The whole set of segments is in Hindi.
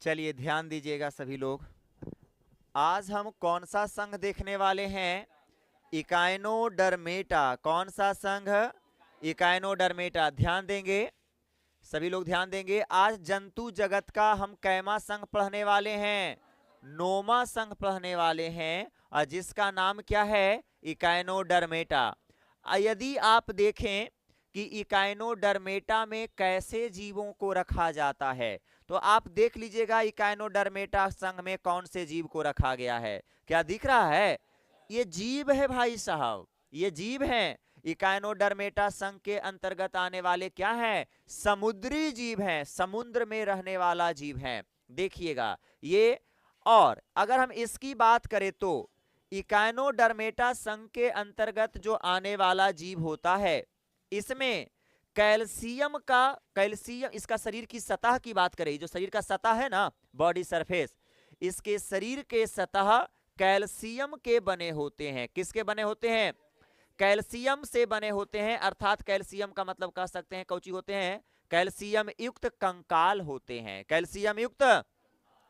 चलिए ध्यान दीजिएगा सभी लोग। आज हम कौन सा संघ देखने वाले हैं? इकाइनोडर्मेटा। कौन सा संघ? इकाइनोडर्मेटा। ध्यान देंगे, सभी लोग ध्यान देंगे। आज जंतु जगत का हम कैमा संघ पढ़ने वाले हैं? नोमा संघ पढ़ने वाले हैं, और जिसका नाम क्या है? इकाइनोडर्मेटा। यदि आप देखें कि इकाइनोडर्मेटा में कैसे जीवों को रखा जाता है, तो आप देख लीजिएगा इकाइनोडर्मेटा संघ में कौन से जीव को रखा गया है। क्या दिख रहा है? ये जीव है भाई साहब, ये जीव हैं। इकाइनोडर्मेटा संघ के अंतर्गत आने वाले क्या हैं? समुद्री जीव हैं, समुद्र में रहने वाला जीव हैं। देखिएगा ये। और अगर हम इसकी बात करें तो इकाइनोडर्मेटा संघ के अंतर्गत जो आने वाला जीव होता है, इसमें कैल्शियम इसका शरीर की सतह की बात करें, जो शरीर का सतह है ना, बॉडी सरफेस, इसके शरीर के सतह कैल्शियम के बने होते हैं। किसके बने होते हैं? कैल्शियम से बने होते हैं। अर्थात कैल्शियम का मतलब कह सकते हैं कौची होते हैं? कैल्शियम युक्त कंकाल होते हैं। कैल्शियम युक्त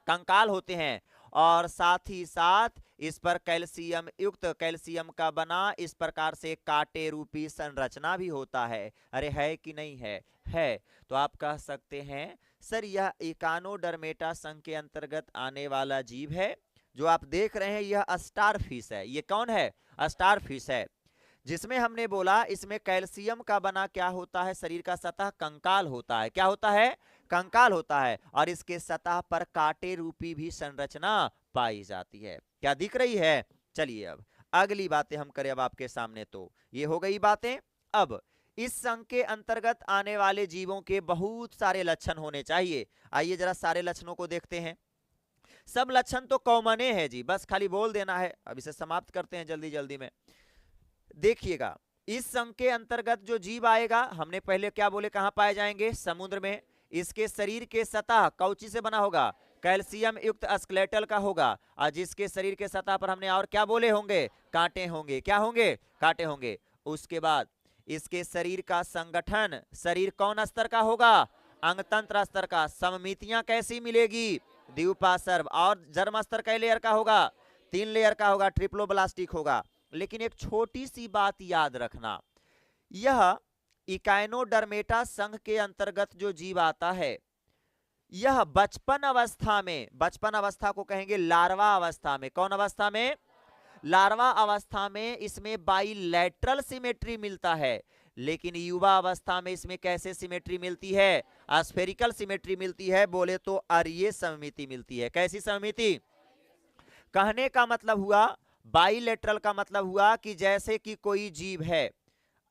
कंकाल होते हैं। और साथ ही साथ इस पर कैल्शियम युक्त, कैल्शियम का बना इस प्रकार से कांटे रूपी संरचना भी होता है। अरे है कि नहीं है? है। तो आप कह सकते हैं सर यह इकाइनोडर्मेटा संघ के अंतर्गत आने वाला जीव है। जो आप देख रहे हैं यह स्टार फिश है। ये कौन है? स्टार फिश है, जिसमें हमने बोला इसमें कैल्शियम का बना क्या होता है? शरीर का सतह कंकाल होता है। क्या होता है? कंकाल होता है। और इसके सतह पर कांटे रूपी भी संरचना पाई जाती है। क्या दिख रही है? चलिए अब अगली बातें हम करें अब आपके सामने। तो ये हो गई बातें। अब इस संघ के अंतर्गत आने वाले जीवों के बहुत सारे लक्षण होने चाहिए। आइए जरा सारे लक्षणों को देखते हैं। सब लक्षण तो कॉमन है जी, बस खाली बोल देना है। अब इसे समाप्त करते हैं जल्दी जल्दी में। देखिएगा, इस संघ के अंतर्गत जो जीव आएगा, हमने पहले क्या बोले, कहां पाए जाएंगे? समुद्र में। इसके शरीर के सतह कौची से बना होगा? कैल्शियम युक्त स्केलेटल का होगा। और जिसके शरीर के सतह पर हमने और क्या बोले होंगे? कांटे होंगे। क्या होंगे? कांटे होंगे। उसके बाद इसके शरीर का संगठन, शरीर कौन स्तर का होगा? अंगतंत्र स्तर का। सममितियां कैसी मिलेगी? द्विपार्श्व। और जर्म स्तर का लेयर का होगा? 3 लेयर का होगा, ट्रिप्लोब्लास्टिक होगा। लेकिन एक छोटी सी बात याद रखना, यह इकाइनोडर्मेटा संघ के अंतर्गत जो जीव आता है, यह बचपन अवस्था में, बचपन अवस्था को कहेंगे लार्वा अवस्था में। कौन अवस्था में? लार्वा अवस्था में इसमें बाइलैटरल सिमेट्री मिलता है। लेकिन युवा अवस्था में इसमें कैसे सिमेट्री मिलती है? स्फेरिकल सिमेट्री मिलती है। बोले तो अरीय सममिति मिलती है। कैसी सममिति? कहने का मतलब हुआ, बाइलेटरल का मतलब हुआ कि जैसे कि कोई जीव है,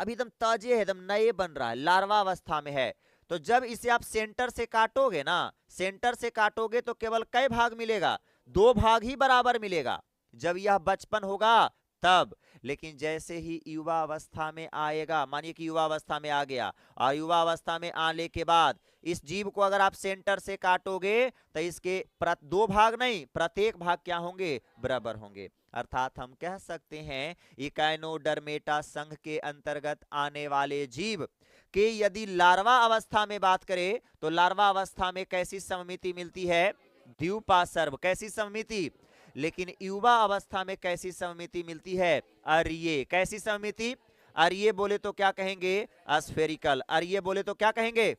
अभी एकदम ताजे है, एकदम नए बन रहा है, लार्वा अवस्था में है। तो जब इसे आप सेंटर से काटोगे ना, सेंटर से काटोगे तो केवल कई भाग मिलेगा? 2 भाग ही बराबर मिलेगा, जब यह बचपन होगा तब। लेकिन जैसे ही युवा अवस्था में आएगा, मानिए कि युवा अवस्था में आ गया, और युवा अवस्था में आने के बाद इस जीव को अगर आप सेंटर से काटोगे तो इसके 2 भाग नहीं, प्रत्येक भाग क्या होंगे? बराबर होंगे। अर्थात हम कह सकते हैं इकाइनोडर्मेटा संघ के अंतर्गत आने वाले जीव के यदि लार्वा अवस्था में बात करें तो लार्वा अवस्था में कैसी सममिति मिलती है? द्विपार्श्व। कैसी सममिति? लेकिन युवा अवस्था में कैसी सममिति मिलती है? अरीय। कैसी सममिति? अरीय बोले तो क्या कहेंगे? स्फेरिकल। अरीय बोले तो क्या कहेंगे?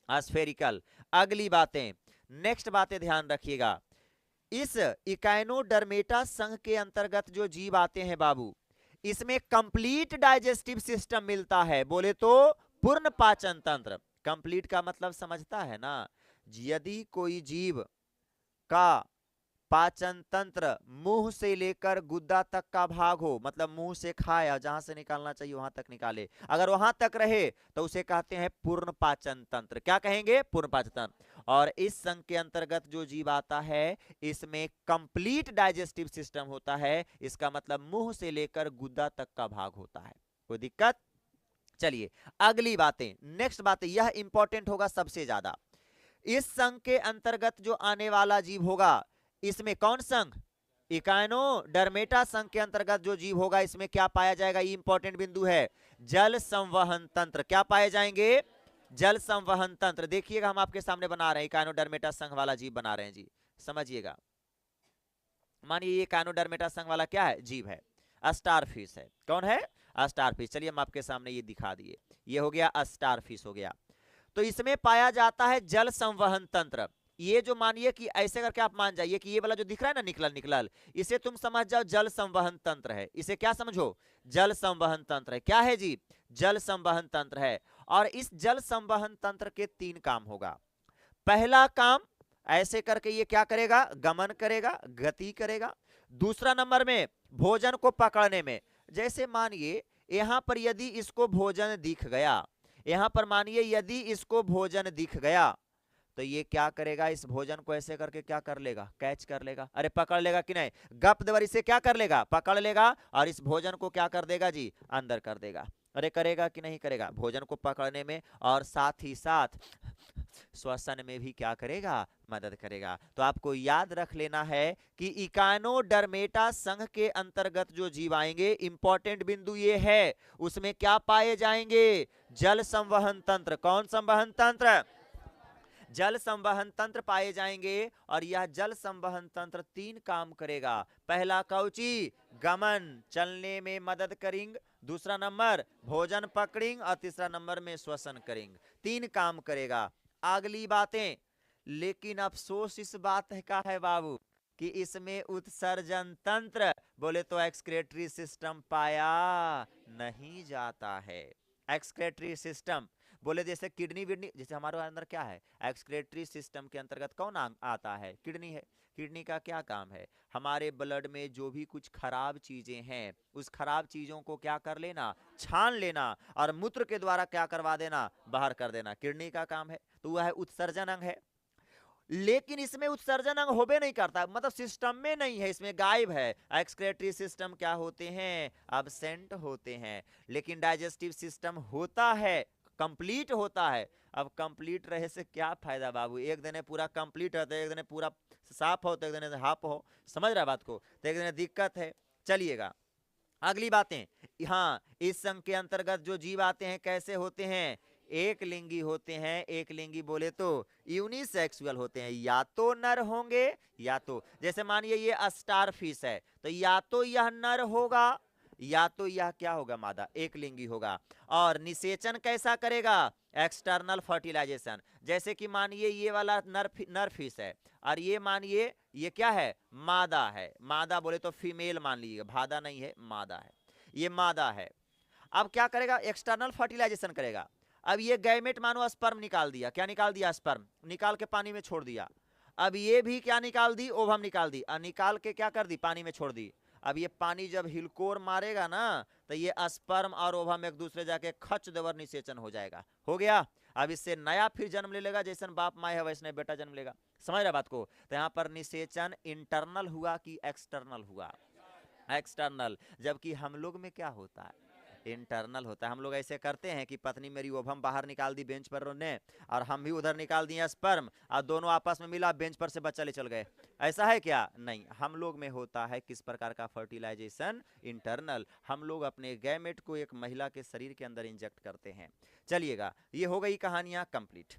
स्फेरिकल। अगली बातें, नेक्स्ट बातें ध्यान रखिएगा। इस इकाइनोडर्मेटा संघ के अंतर्गत जो जीव आते हैं बाबू, इसमें कंप्लीट डाइजेस्टिव सिस्टम मिलता है। बोले तो पूर्ण पाचन तंत्र। कंप्लीट का मतलब समझता है ना? यदि कोई जीव का पाचन तंत्र मुंह से लेकर गुद्दा तक का भाग हो, मतलब मुंह से खाया, जहां से निकालना चाहिए वहां तक निकाले, अगर वहां तक रहे तो उसे कहते हैं पूर्ण पाचन तंत्र। क्या कहेंगे? पूर्ण पाचन तंत्र। और इस संघ के अंतर्गत जो जीव आता है, इसमें कंप्लीट डाइजेस्टिव सिस्टम होता है। इसका मतलब मुंह से लेकर गुद्दा तक का भाग होता है। कोई दिक्कत? चलिए अगली बातें, नेक्स्ट बातें, यह इंपॉर्टेंट होगा सबसे ज्यादा। इस संघ के अंतर्गत जो आने वाला जीव होगा, इसमें कौन संघ? इकाइनोडर्मेटा संघ के अंतर्गत जो जीव होगा, इसमें क्या पाया जाएगा? ये इंपॉर्टेंट बिंदु है। जल संवहन तंत्र। क्या पाए जाएंगे? जल संवहन तंत्र देखिएगा, हम आपके सामने बना रहे हैं, इकानोडर्मेटा संघ वाला जीव बना रहे हैं जी, समझिएगा। मानिए ये काइनोडर्मेटा संघ वाला क्या है, जीव है, स्टारफिश है। कौन है, स्टारफिश। चलिए हम आपके सामने ये दिखा दिए, ये हो गया स्टारफिश हो गया। तो इसमें पाया जाता है जल संवहन तंत्र। ये जो मानिए कि ऐसे करके आप मान जाइए कि ये वाला जो दिख रहा है ना निकलल निकलल, इसे तुम समझ जाओ जल संवहन तंत्र है। इसे क्या समझो, जल संवहन तंत्र है। क्या है जी, जल संवहन तंत्र है। और इस जल संवहन तंत्र के 3 काम होगा। पहला काम, ऐसे करके ये क्या करेगा, गमन करेगा, गति करेगा। दूसरा नंबर में भोजन को पकड़ने में, जैसे मानिए यहां पर यदि इसको भोजन दिख गया, यहां पर मानिए यदि इसको भोजन दिख गया, तो ये क्या करेगा, इस भोजन को ऐसे करके क्या कर लेगा, कैच कर लेगा। अरे पकड़ लेगा कि नहीं, गप देवर इसे क्या कर लेगा, पकड़ लेगा, और इस भोजन को क्या कर देगा जी, अंदर कर देगा। अरे करेगा कि नहीं करेगा, भोजन को पकड़ने में और साथ ही साथ श्वसन में भी क्या करेगा, मदद करेगा। तो आपको याद रख लेना है कि इकानोडर्मेटा संघ के अंतर्गत जो जीव आएंगे, इंपॉर्टेंट बिंदु ये है, उसमें क्या पाए जाएंगे, जल संवहन तंत्र। कौन संवहन तंत्र, जल संवहन तंत्र पाए जाएंगे। और यह जल संवहन तंत्र 3 काम करेगा। पहला कौची, गमन, चलने में मदद करेंगे। दूसरा नंबर भोजन पकड़ेंगे, और तीसरा नंबर में श्वसन करेंगे। 3 काम करेगा। अगली बातें, लेकिन अफसोस इस बात का है बाबू कि इसमें उत्सर्जन तंत्र बोले तो एक्सक्रेटरी सिस्टम पाया नहीं जाता है। एक्सक्रेटरी सिस्टम बोले जैसे किडनी विडनी, जैसे हमारे अंदर क्या है, एक्सक्रेटरी सिस्टम के अंतर्गत कौन आता है, किडनी है। किडनी का क्या काम है, हमारे ब्लड में जो भी कुछ खराब चीजें हैं, उस खराब चीजों को क्या कर लेना, छान लेना, और मूत्र के द्वारा क्या करवा देना, बाहर कर देना, किडनी का काम है। तो वह है उत्सर्जन अंग है। लेकिन इसमें उत्सर्जन अंग होबे नहीं करता, मतलब सिस्टम में नहीं है, इसमें गायब है। एक्सक्रेटरी सिस्टम क्या होते हैं, एब्सेंट होते हैं। लेकिन डाइजेस्टिव सिस्टम होता है, कंप्लीट होता है। अब कंप्लीट रहे से क्या फायदा बाबू, एक दिन पूरा कंप्लीट होता है, एक दिन पूरा साफ हो, तो एक दिन हाफ हो, समझ रहा बात को, तो एक दिन दिक्कत है। चलिएगा अगली बातें, हाँ इस संघ के अंतर्गत जो जीव आते हैं कैसे होते हैं, एक लिंगी होते हैं। एक लिंगी बोले तो यूनिसेक्सुअल होते हैं, या तो नर होंगे या तो, जैसे मानिए ये स्टार फिश है, तो या तो यह नर होगा या तो यह क्या होगा, मादा, एक लिंगी होगा। और निषेचन कैसा करेगा, एक्सटर्नल फर्टिलाइजेशन। जैसे कि मानिए ये वाला नर फिश है, और ये मानिए ये क्या है, मादा है। मादा बोले तो फीमेल मान लीजिएगा, भादा नहीं है, मादा है, ये मादा है। अब क्या करेगा, एक्सटर्नल फर्टिलाइजेशन करेगा। अब ये गैमेट मानो स्पर्म निकाल दिया, क्या निकाल दिया, स्पर्म निकाल के पानी में छोड़ दिया। अब ये भी क्या निकाल दी, ओवम निकाल दी, और निकाल के क्या कर दी, पानी में छोड़ दी। अब ये पानी जब हिलकोर मारेगा ना, तो ये स्पर्म और ओवम एक दूसरे जाके खच देवर निषेचन हो जाएगा, हो गया। अब इससे नया फिर जन्म ले लेगा, जैसे बाप माँ है वैसने बेटा जन्म लेगा, समझ रहा बात को। तो यहाँ पर निषेचन इंटरनल हुआ कि एक्सटर्नल हुआ, एक्सटर्नल। जबकि हम लोग में क्या होता है, इंटरनल होता है। हम लोग ऐसे करते हैं कि पत्नी मेरी ओवम बाहर निकाल दी बेंच पर ने, और हम भी उधर निकाल दिए स्पर्म, और दोनों आपस में मिला, बेंच पर से बच्चा ले चल गए। ऐसा है क्या, नहीं। हम लोग में होता है किस प्रकार का फर्टिलाइजेशन, इंटरनल। हम लोग अपने गैमेट को एक महिला के शरीर के अंदर इंजेक्ट करते हैं। चलिएगा ये हो गई कहानियां कंप्लीट,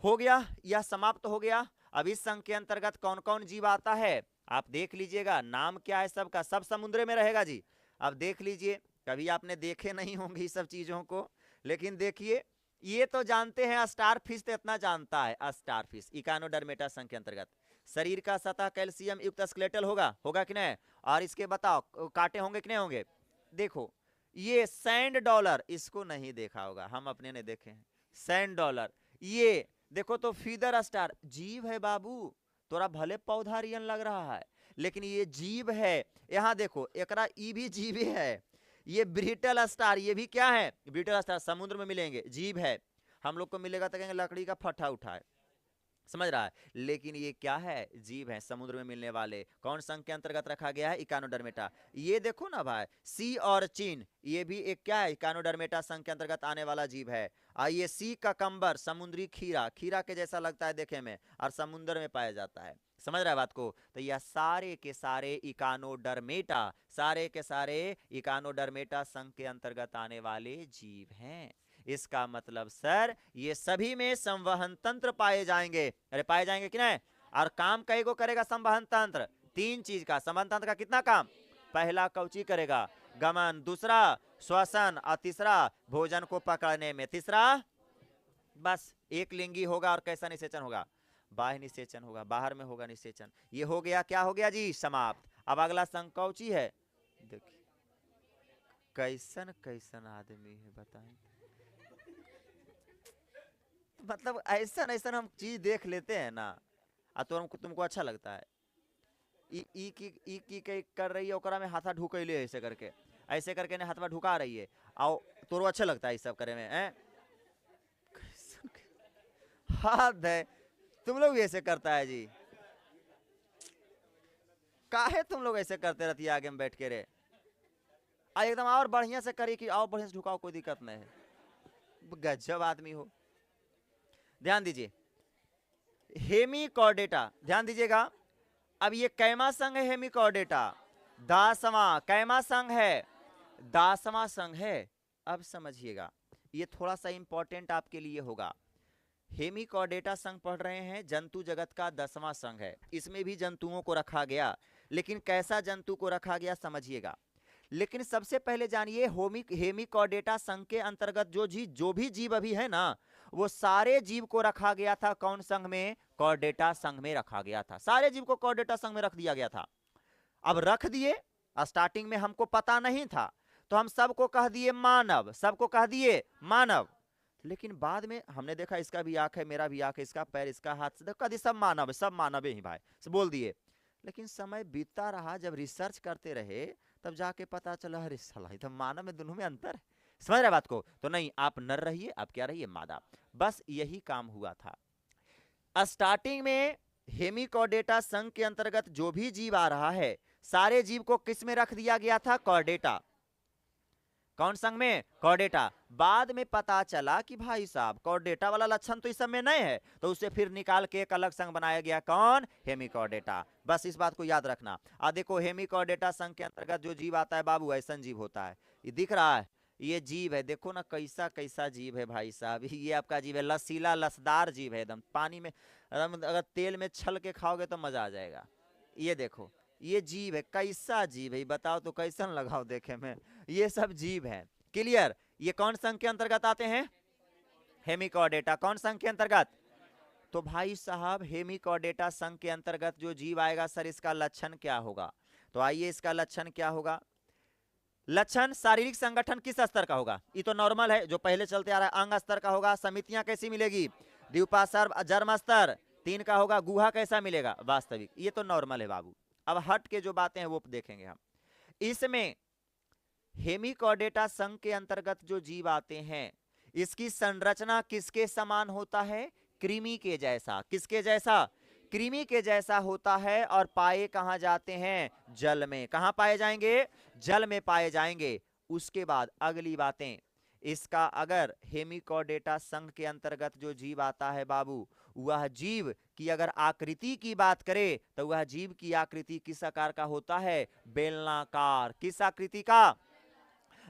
हो गया, यह समाप्त हो गया। अब इस संघ के अंतर्गत कौन कौन जीव आता है आप देख लीजिएगा, नाम क्या है सबका, सब समुद्र में रहेगा जी। अब देख लीजिए, कभी आपने देखे नहीं होंगे इस सब चीजों को, लेकिन देखिए ये तो जानते हैं, स्टार फिश तो इतना जानता है, स्टार फिश इकानोडर्मेटा संघ के अंतर्गत। शरीर का सतह कैल्शियम युक्त स्केलेटल होगा, होगा कि नहीं। और इसके बताओ कांटे होंगे कि नहीं होंगे। देखो ये सैंड डॉलर, इसको नहीं देखा होगा, हम अपने ने देखे हैं सैंड डॉलर। ये देखो तो फीदर स्टार जीव है बाबू, तोरा भले पौधा रियन लग रहा है, लेकिन ये जीव है। यहां देखो एकरा ई भी जीव है। ये ब्रिटल स्टार, ये भी क्या है, ब्रिटल स्टार, समुद्र में मिलेंगे, जीव है। हम लोग को मिलेगा तो कहेंगे लकड़ी का फट्टा उठाए, समझ रहा है। लेकिन ये क्या है, जीव है, समुद्र में मिलने वाले। कौन संघ के अंतर्गत रखा गया है, इकानोडर्मेटा। ये देखो ना भाई, सी और चीन, ये भी एक क्या है, इकानोडर्मेटा संघ के अंतर्गत आने वाला जीव है। ये सी का कंबर, समुद्री खीरा, खीरा के जैसा लगता है देखे में, और समुद्र में पाया जाता है, समझ रहा है बात को। तो यह सारे के सारे इकानोडर्मेटा, सारे के सारे इकानोडर्मेटा संघ के अंतर्गत आने वाले जीव हैं। इसका मतलब सर ये सभी में संवहन तंत्र पाए जाएंगे। अरे पाए जाएंगे कि नहीं? और काम कई को करेगा संवहन तंत्र? 3 चीज का। संवहन तंत्र का कितना काम? पहला कौची करेगा? गमन, दूसरा श्वसन, और तीसरा भोजन को पकड़ने में, तीसरा बस एक लिंगी होगा। और कैसा निषेचन होगा? बाह्य निषेचन होगा, बाहर में होगा निषेचन। ये हो गया, क्या हो गया जी? समाप्त। अब अगला संघ कौची है? देखिए कैसन कैसन आदमी है बताएं। मतलब ऐसा ऐसा हम चीज देख लेते हैं ना, तो तुमको अच्छा लगता है। ई की कर रही है, ओकरा में हाथा ढुकैले ऐसे करके ने हाथवा ढुका रही है, आओ तोरो अच्छा लगता है ये सब करे में हैं? हाथ है, तुम लोग भी ऐसे करता है जी? काहे तुम लोग ऐसे करते रहती है आगे में बैठ के रे? एकदम और बढ़िया से करी कि आओ बढ़िया से ढुकाओ, कोई दिक्कत नहीं है। गजब आदमी हो। ध्यान दीजिए, हेमिकॉर्डेटा, ध्यान दीजिएगा। अब ये कैमा संघ है? हेमिकॉर्डेटा 10वां कैमा संघ है? 10वां संघ है। अब समझिएगा, ये थोड़ा सा इंपॉर्टेंट आपके लिए होगा। हेमिकॉर्डेटा संघ पढ़ रहे हैं, जंतु जगत का 10वां संघ है। इसमें भी जंतुओं को रखा गया, लेकिन कैसा जंतु को रखा गया समझिएगा। लेकिन सबसे पहले जानिए, हेमिकॉर्डेटा संघ के अंतर्गत जो भी जीव अभी है ना, वो सारे जीव को रखा गया था कौन संघ में? कॉर्डेटा संघ में रखा गया था। सारे जीव को कॉर्डेटा संघ में रख दिया गया था। अब रख दिए, स्टार्टिंग में हमको पता नहीं था तो हम सबको कह दिए मानव, सबको कह दिए मानव। लेकिन बाद में हमने देखा इसका भी आंख है, मेरा भी आंख है, इसका पैर, इसका हाथ, कह दिए सब मानव, सब मानव ही भाई, सब बोल दिए। लेकिन समय बीतता रहा, जब रिसर्च करते रहे तब जाके पता चला अरे साला तो मानव में दोनों में अंतर है। समझ रहे बात को? तो नहीं, आप नर रहिए, आप क्या रहिए? मादा। बस यही काम हुआ था। स्टार्टिंग में हेमिकॉर्डेटा संघ के अंतर्गत जो भी जीव आ रहा है, सारे जीव को किस में रख दिया गया था? कॉर्डेटा। कौन संघ में? कॉर्डेटा। बाद में पता चला कि भाई साहब कॉर्डेटा वाला लक्षण तो इस सब में नहीं है, तो उसे फिर निकाल के एक अलग संघ बनाया गया। कौन? हेमिकॉर्डेटा। बस इस बात को याद रखना। देखो हेमिकॉर्डेटा संघ के अंतर्गत जो जीव आता है बाबू, ऐसा जीव होता है। ये दिख रहा है, ये जीव है, देखो ना कैसा कैसा जीव है भाई साहब। ये आपका जीव है, लसीला लसदार जीव है एकदम। पानी में अगर तेल में छल के खाओगे तो मजा आ जाएगा। ये देखो, ये जीव है, कैसा जीव है बताओ तो, कैसन लगाओ देखे में? ये सब जीव है। क्लियर? ये कौन संघ के अंतर्गत आते हैं? हेमिकॉर्डेटा। कौन संघ के अंतर्गत? तो भाई साहब हेमिकॉर्डेटा संघ के अंतर्गत जो जीव आएगा सर, इसका लक्षण क्या होगा? तो आइए, इसका लक्षण क्या होगा? लक्षण शारीरिक संगठन किस स्तर का होगा? ये तो नॉर्मल है, जो पहले चलते आ रहा है। अंग स्तर का होगा। समितियां कैसी मिलेगी? द्विपार्श्व जर्म स्तर 3 का होगा। गुहा कैसा मिलेगा? वास्तविक। ये तो नॉर्मल है बाबू। अब हट के जो बातें हैं वो देखेंगे हम। इसमें हेमिकॉर्डेटा संघ के अंतर्गत जो जीव आते हैं, इसकी संरचना किसके समान होता है? कृमि के जैसा। किसके जैसा? कृमि के जैसा होता है। और पाए कहां जाते हैं? जल में। कहां पाए जाएंगे? जल में पाए जाएंगे। उसके बाद अगली बातें, इसका अगर हेमिकॉर्डेटा संघ के अंतर्गत जो जीव आता है बाबू, वह जीव की अगर आकृति की बात करें तो वह जीव की आकृति किस आकार का होता है? बेलनाकार। किस आकृति का?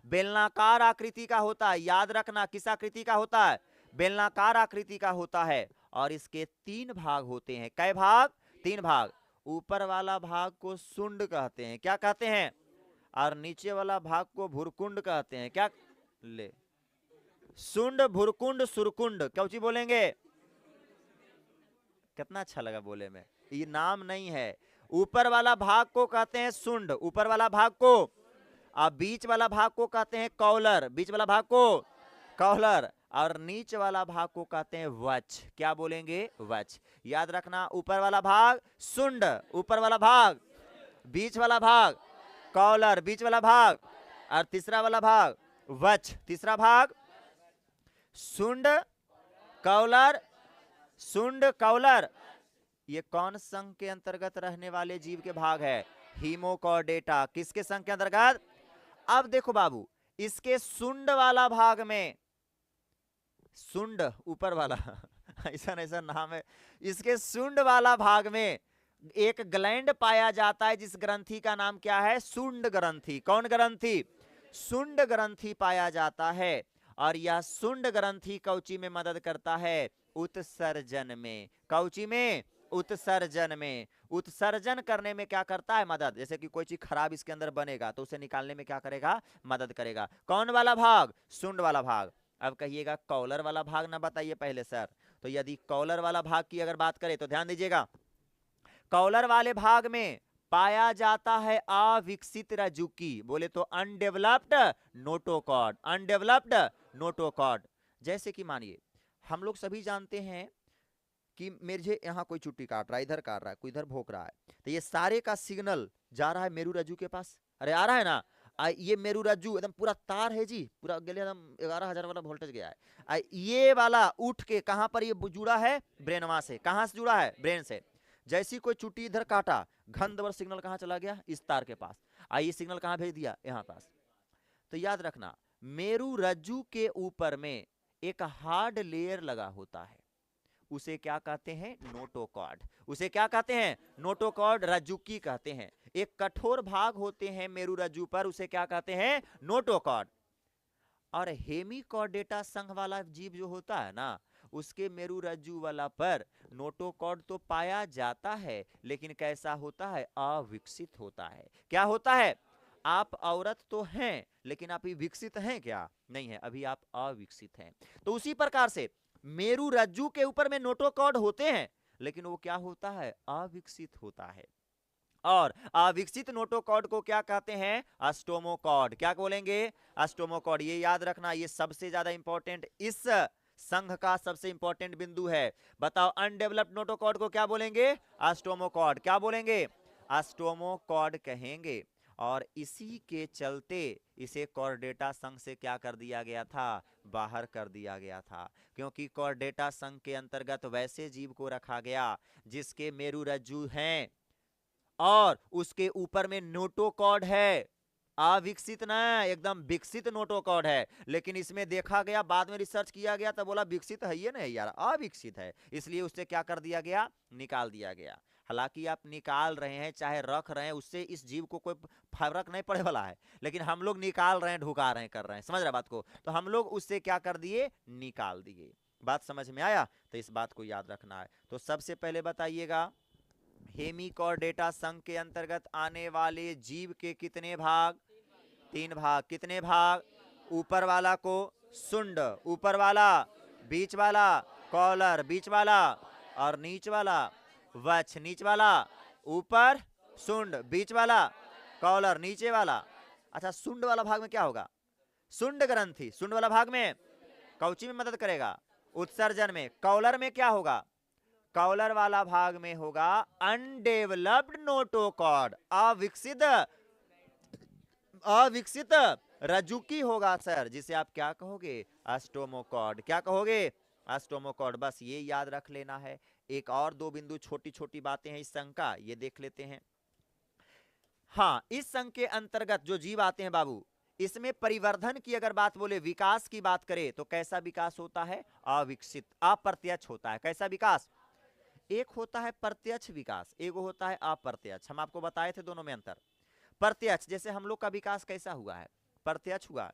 बेलनाकार आकृति का होता है। याद रखना, किस आकृति का होता है? बेलनाकार आकृति का होता है। और इसके 3 भाग होते हैं। कै भाग? 3 भाग। ऊपर वाला भाग को सुंड कहते हैं। क्या कहते हैं? और नीचे वाला भाग को भुरकुंड कहते हैं। क्या? ले, सुंड, भुरकुंड, सुरकुंड, क्यों बोलेंगे? कितना अच्छा लगा बोले में। ये नाम नहीं है। ऊपर वाला भाग को कहते हैं सुंड, ऊपर वाला भाग को। अब बीच वाला भाग को कहते हैं कॉलर, बीच वाला भाग को कॉलर। और नीचे वाला भाग को कहते हैं वच। क्या बोलेंगे? वच। याद रखना, ऊपर वाला भाग सुंड, ऊपर वाला भाग, बीच वाला भाग कॉलर, बीच वाला भाग, और तीसरा वाला भाग वच। तीसरा भाग सुंड, कॉलर, सुंड, कॉलर। ये कौन संघ के अंतर्गत रहने वाले जीव के भाग है? हेमिकॉर्डेटा। किसके संघ के अंतर्गत? अब देखो बाबू, इसके सुंड वाला भाग में, सुंड ऊपर वाला ऐसा ऐसा नाम है। इसके सुंड वाला भाग में एक ग्लैंड पाया जाता है, जिस ग्रंथि का नाम क्या है? सुंड ग्रंथि। कौन ग्रंथि? सुंड ग्रंथि पाया जाता है। और यह शुंड ग्रंथि कौची में मदद करता है? उत्सर्जन में। कौची में? उत्सर्जन में। उत्सर्जन करने में क्या करता है? मदद। जैसे कि कोई चीज खराब इसके अंदर बनेगा तो उसे निकालने में क्या करेगा? मदद करेगा। कौन वाला भाग? शुंड वाला भाग। अब कहिएगा कॉलर वाला भाग ना बताइए पहले सर। तो यदि कॉलर वाला भाग की अगर बात करें तो ध्यान दीजिएगा, कॉलर वाले भाग में पाया जाता है अविकसित रज्जुकी। बोले तो अनडेवलप्ड नोटोकॉर्ड। Undeveloped notochord. जैसे कि मानिए हम लोग सभी जानते हैं कि मेरे यहाँ कोई चुट्टी काट रहा है, इधर काट रहा है, कोई इधर भोंक रहा है, तो ये सारे का सिग्नल जा रहा है मेरू रज्जू के पास। अरे आ रहा है ना? ये मेरू रज्जू एकदम पूरा तार है जी, पूरा गले एकदम 11,000 वाला वोल्टेज गया है। ये वाला उठ के कहां पर ये जुड़ा है? ब्रेनवा से। कहां से जुड़ा है? ब्रेन से। जैसी कोई चुट्टी इधर काटा, घंधवर सिग्नल कहां चला गया? इस तार के पास। ये सिग्नल कहां भेज दिया? यहाँ पास। तो याद रखना, मेरू रज्जू के ऊपर में एक हार्ड लेयर लगा होता है, उसे क्या कहते हैं? नोटोकॉर्ड। उसे क्या कहते हैं? नोटोकॉर्ड रज्जुकी कहते हैं। एक कठोर भाग होते हैं मेरू रज्जू पर, उसे क्या कहते हैं? नोटोकॉर्ड। और हेमिकॉर्डेटा संघ वाला जीव जो होता है ना, उसके मेरू रज्जू वाला पर नोटोकॉर्ड तो पाया जाता है, लेकिन कैसा होता है? अविकसित होता है। क्या होता है? आप औरत तो हैं, लेकिन आप विकसित हैं क्या? नहीं है, अभी आप अविकसित हैं। तो उसी प्रकार से मेरू रज्जू के ऊपर में नोटोकॉर्ड होते हैं, लेकिन वो क्या होता है? अविकसित होता है। और अविकसित नोटोकॉर्ड को क्या कहते हैं? अस्टोमोकॉर्ड। क्या बोलेंगे? अस्टोमोकॉर्ड। ये याद रखना, ये सबसे ज्यादा इंपॉर्टेंट इस संघ का सबसे इंपॉर्टेंट बिंदु है। बताओ अनडेवलप्ड नोटोकॉर्ड को क्या बोलेंगे? अस्टोमोकॉर्ड। क्या बोलेंगे? अस्टोमोकॉर्ड कहेंगे। और इसी के चलते इसे कॉर्डेटा संघ से क्या कर दिया गया था? बाहर कर दिया गया था। क्योंकि कॉर्डेटा संघ के अंतर्गत वैसे जीव को रखा गया जिसके मेरू रज्जू हैं और उसके ऊपर में नोटोकॉर्ड है। अविकसित ना, एकदम विकसित नोटोकॉर्ड है। लेकिन इसमें देखा गया, बाद में रिसर्च किया गया तो बोला विकसित है ये नहीं यार, अविकसित है, इसलिए उससे क्या कर दिया गया? निकाल दिया गया। हालांकि आप निकाल रहे हैं चाहे रख रहे हैं, उससे इस जीव को कोई फर्क नहीं पड़े वाला है, लेकिन हम लोग निकाल रहे हैं, ढुका रहे हैं, कर रहे हैं। समझ रहे बात को? तो हम लोग उससे क्या कर दिए? निकाल दिए। बात समझ में आया? तो इस बात को याद रखना है। तो सबसे पहले बताइएगा, हेमिकॉर्डेटा संघ के अंतर्गत आने वाले जीव के कितने भाग? 3 भाग। कितने भाग? ऊपर वाला को शुंड, ऊपर वाला, बीच वाला कॉलर, बीच वाला, और नीच वाला वक्ष। नीच वाला ऊपर शुंड, बीच वाला कॉलर, नीचे वाला। अच्छा, शुंड वाला भाग में क्या होगा? शुंड ग्रंथि। शुंड वाला भाग में कौची में मदद करेगा? उत्सर्जन में। कॉलर में क्या होगा? कॉलर वाला भाग में होगा अनडेवलप्ड नोटोकॉर्ड। अविकसित, अविकसित रज्जुकी होगा सर, जिसे आप क्या कहोगे? अस्टोमोकॉर्ड। क्या कहोगे? अस्टोमोकॉर्ड। बस ये याद रख लेना है। एक और 2 बिंदु छोटी छोटी बातें हैं इस संघ का, ये देख लेते हैं। हाँ, इस संघ के अंतर्गत जो जीव आते हैं बाबू, इसमें परिवर्धन की अगर बात बोले, विकास की बात करें, तो कैसा विकास होता है? अविकसित, अप्रत्यक्ष होता है। कैसा विकास? एक होता है प्रत्यक्ष विकास, एक होता है अप्रत्यक्ष। हम आपको बताए थे दोनों में अंतर। प्रत्यक्ष, जैसे हम लोग का विकास कैसा हुआ है? प्रत्यक्ष हुआ।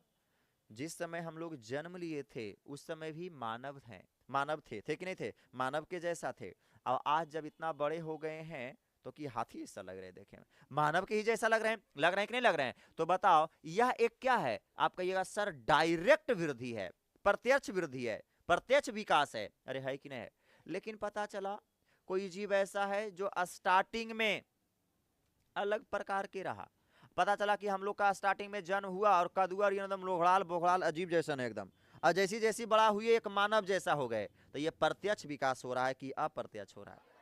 जिस समय हम लोग जन्म लिए थे उस समय भी मानव हैं, मानव थे कि नहीं थे? मानव के जैसा थे। और आज जब इतना बड़े हो गए हैं तो कि हाथी जैसा लग रहे हैं, देखें मानव के ही जैसा लग रहे हैं, लग रहे हैं कि नहीं लग रहे हैं? तो बताओ यह एक क्या है? आप कहिएगा सर डायरेक्ट वृद्धि है, प्रत्यक्ष वृद्धि है, प्रत्यक्ष विकास है। अरे है कि नहीं है? लेकिन पता चला कोई जीव ऐसा है जो स्टार्टिंग में अलग प्रकार के रहा। पता चला कि हम लोग का स्टार्टिंग में जन्म हुआ और कदुआ एकदम लोहड़ाल बोखड़ाल अजीब जैसा है एकदम, और जैसी जैसी बड़ा हुए एक मानव जैसा हो गए। तो ये प्रत्यक्ष विकास हो रहा है कि अप्रत्यक्ष हो रहा है?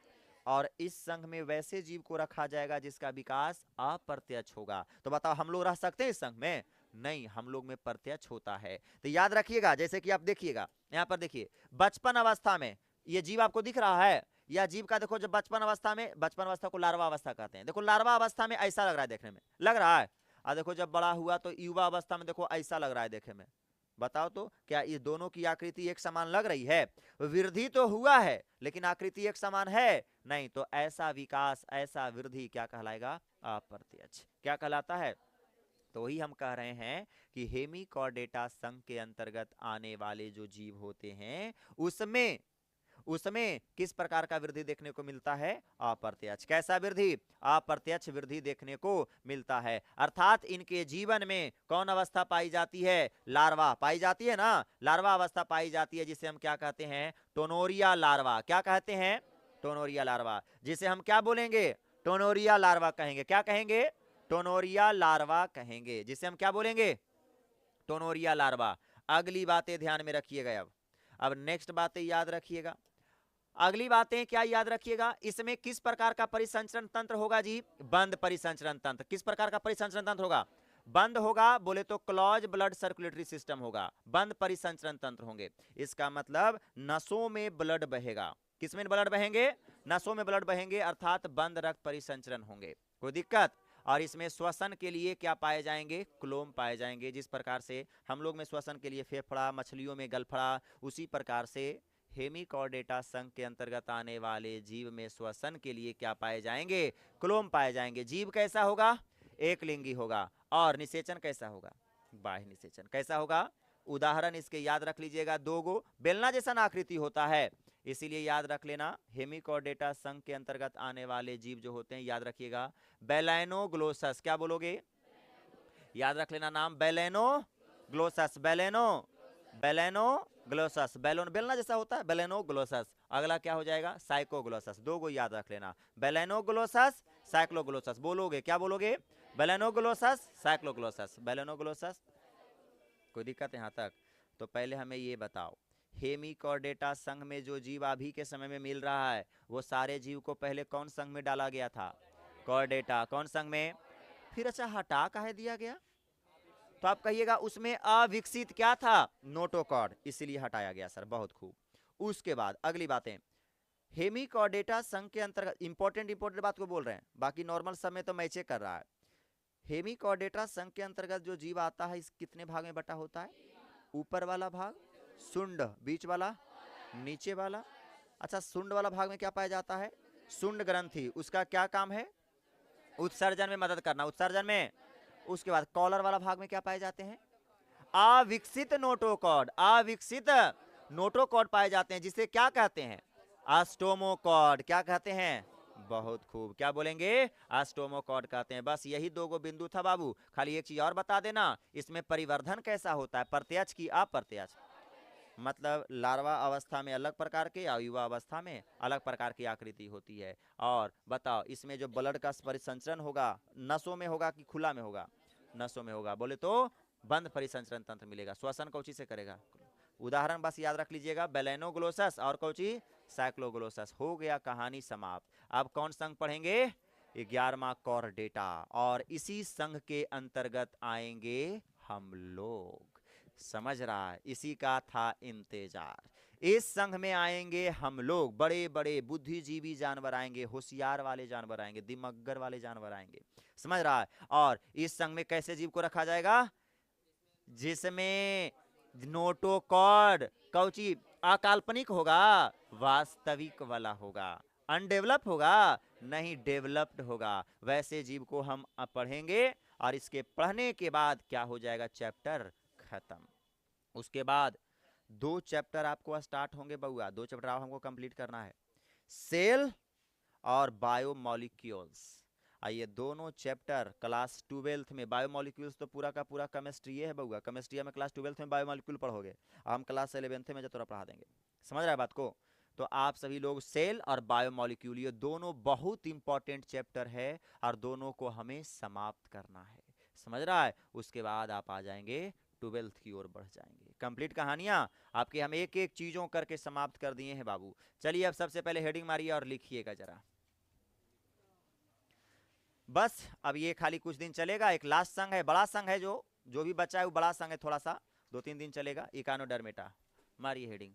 और इस संघ में वैसे जीव को रखा जाएगा जिसका विकास अप्रत्यक्ष होगा। तो बताओ हम लोग रह सकते हैं इस संघ में? नहीं, हम लोग में प्रत्यक्ष होता है। तो याद रखिएगा, जैसे कि आप देखिएगा यहाँ पर, देखिए बचपन अवस्था में ये जीव आपको दिख रहा है, या जीव का देखो जब बचपन अवस्था में, बचपन अवस्था को लार्वा अवस्था कहते हैं, देखो लार्वा अवस्था में ऐसा लग रहा है, देखने में लग रहा है। और देखो जब बड़ा हुआ तो युवा अवस्था में देखो ऐसा लग रहा है देखने में। बताओ तो क्या ये दोनों की आकृति एक समान लग रही है? वृद्धि तो हुआ है लेकिन आकृति एक समान है नहीं। तो ऐसा विकास, ऐसा वृद्धि क्या कहलाएगा? अप्रत्यक्ष। क्या कहलाता है? तो वही हम कह रहे हैं कि हेमिकॉर्डेटा संघ के अंतर्गत आने वाले जो जीव होते हैं उसमें उसमें किस प्रकार का वृद्धि देखने को मिलता है? अप्रत्यक्ष। कैसा वृद्धि? अप्रत्यक्ष वृद्धि देखने को मिलता है। अर्थात इनके जीवन में कौन अवस्था पाई जाती है? लार्वा पाई जाती है ना, लार्वा अवस्था पाई जाती है, जिसे हम क्या कहते हैं? टोनोरिया लार्वा। क्या कहते हैं? टोनोरिया लार्वा, जिसे हम क्या बोलेंगे? टोनोरिया लार्वा कहेंगे। क्या कहेंगे? टोनोरिया लार्वा कहेंगे, जिसे हम क्या बोलेंगे? टोनोरिया लार्वा। अगली बातें ध्यान में रखिएगा। अब नेक्स्ट बातें याद रखिएगा। अगली बातें क्या याद रखिएगा? इसमें किस प्रकार का परिसंचरण तंत्र होगा जी? बंद परिसंचरण तंत्र। किस प्रकार का परिसंचरण तंत्र होगा? बंद होगा। बोले तो क्लोज ब्लड सर्कुलेटरी सिस्टम होगा, बंद परिसंचरण तंत्र होंगे। इसका मतलब नसों में ब्लड बहेगा। किसमें ब्लड बहेंगे? नसों में ब्लड बहेंगे, अर्थात बंद रक्त परिसंचरण होंगे। कोई दिक्कत? और इसमें श्वसन के लिए क्या पाए जाएंगे? क्लोम पाए जाएंगे। जिस प्रकार से हम लोग में श्वसन के लिए फेफड़ा, मछलियों में गलफड़ा, उसी प्रकार से हेमिकॉर्डेटा संघ के अंतर्गत आने वाले जीव में श्वसन के लिए क्या पाए जाएंगे? क्लोम पाए जाएंगे। जीव कैसा होगा? एक लिंगी होगा। और निषेचन कैसा होगा? बाह्य निषेचन। कैसा होगा? उदाहरण इसके याद रख लीजिएगा। दो गो बेलना जैसा आकृति होता है, इसीलिए याद रख लेना। हेमिकॉर्डेटा संघ के अंतर्गत आने वाले जीव जो होते हैं, याद रखिएगा, बेलैनोग्लोसस। क्या बोलोगे? याद रख लेना नाम, बेलैनोग्लोसस। बेलैनोग्लोसस। बेलना जैसा होता है, बेलैनोग्लोसस। अगला क्या हो जाएगा? साइकोग्लोसस। दो गो याद रख लेना, बेलैनोग्लोसस, साइक्लोग्लोसस। बोलोगे? क्या बोलोगे? बेलैनोग्लोसस, साइक्लोग्लोसस। बेलैनोग्लोसस। कोई दिक्कत यहाँ तक? तो पहले हमें ये बताओ, हेमिकॉर्डेटा संघ में जो जीव अभी के समय में मिल रहा है, वो सारे जीव को पहले कौन संघ में डाला गया था? कॉर्डेटा। कौन संघ में? फिर अच्छा हटा काहे दिया गया? तो आप कहिएगा उसमें अविकसित क्या था? नोटोकॉर्ड, इसलिए हटाया गया सर। बहुत खूब। उसके बाद अगली बातें, हेमिकॉर्डेटा संघ के अंतर्गत इंपॉर्टेंट बात को बोल रहे हैं, बाकी नॉर्मल समय तो मैचे कर रहा है। हेमिकॉर्डेटा संघ के अंतर्गत जो जीव आता है, इस कितने भाग में बटा होता है? ऊपर वाला भाग शुंड, बीच वाला नीचे वाला। अच्छा, शुंड वाला भाग में क्या पाया जाता है? शुंड ग्रंथि। उसका क्या काम है? उत्सर्जन में मदद करना, उत्सर्जन में। उसके बाद कॉलर वाला भाग में क्या पाए जाते हैं? अविकसित नोटोकॉर्ड। अविकसित नोटोकॉर्ड पाए जाते हैं, जिसे क्या कहते हैं? अस्टोमोकॉर्ड। क्या कहते हैं? बहुत खूब। क्या बोलेंगे? अस्टोमोकॉर्ड कहते हैं। बस यही दो गो बिंदु था बाबू। खाली एक चीज और बता देना, इसमें परिवर्धन कैसा होता है? प्रत्यक्ष की अप्रत्यक्ष? मतलब लार्वा अवस्था में अलग प्रकार के और युवा अवस्था में अलग प्रकार की आकृति होती है। और बताओ, इसमें जो ब्लड का परिसंचरण होगा, नसों में होगा कि खुला में होगा? नसों में होगा। बोले तो बंद परिसंचरण तंत्र मिलेगा। श्वसन कौची से करेगा? उदाहरण बस याद रख लीजिएगा, बेलैनोग्लोसस और कौची? साइक्लोग्लोसस। हो गया कहानी समाप्त। अब कौन संघ पढ़ेंगे? 11वां कॉर्डेटा। और इसी संघ के अंतर्गत आएंगे हम लोग। समझ रहा है? इसी का था इंतजार। इस संघ में आएंगे हम लोग, बड़े बड़े बुद्धिजीवी जानवर आएंगे, होशियार वाले जानवर आएंगे, दिमग्गर वाले जानवर आएंगे। समझ रहा है? और इस संघ में कैसे जीव को रखा जाएगा? जिसमें नोटोकॉर्ड कौची अकाल्पनिक होगा, वास्तविक वाला होगा। अनडेवलप होगा? नहीं, डेवलप्ड होगा। वैसे जीव को हम पढ़ेंगे। और इसके पढ़ने के बाद क्या हो जाएगा? चैप्टर खत्म। उसके बाद 2 चैप्टर आपको स्टार्ट होंगे बउआ। 2 चैप्टर आप हमको कंप्लीट करना है, सेल और बायोमॉलिक्यूल्स। ये दोनों चैप्टर क्लास 12th में, बायोमॉलिक्यूल्स तो पूरा का पूरा केमिस्ट्री है बउआ। केमिस्ट्री में क्लास 12th में बायोमॉलिक्यूल पढ़ोगे, हम क्लास 11th में जतोरा पढ़ा देंगे। समझ रहा है बात को? तो आप सभी लोग सेल और बायोमॉलिक्यूल, ये दोनों बहुत इंपॉर्टेंट चैप्टर है और दोनों को हमें समाप्त करना है। समझ रहा है? उसके बाद आप आ जाएंगे 12th की ओर बढ़ जाएंगे। कंप्लीट कहानियां आपके हम एक एक चीजों करके समाप्त कर दिए हैं बाबू। चलिए अब सबसे पहले हेडिंग मारिए और लिखिएगा जरा। बस अब ये खाली कुछ दिन चलेगा। एक लास्ट संघ है, बड़ा संघ है, जो भी बचा है वो बड़ा संघ है, थोड़ा सा 2-3 दिन चलेगा। इकानोडर्मेटा। मारिए हेडिंग।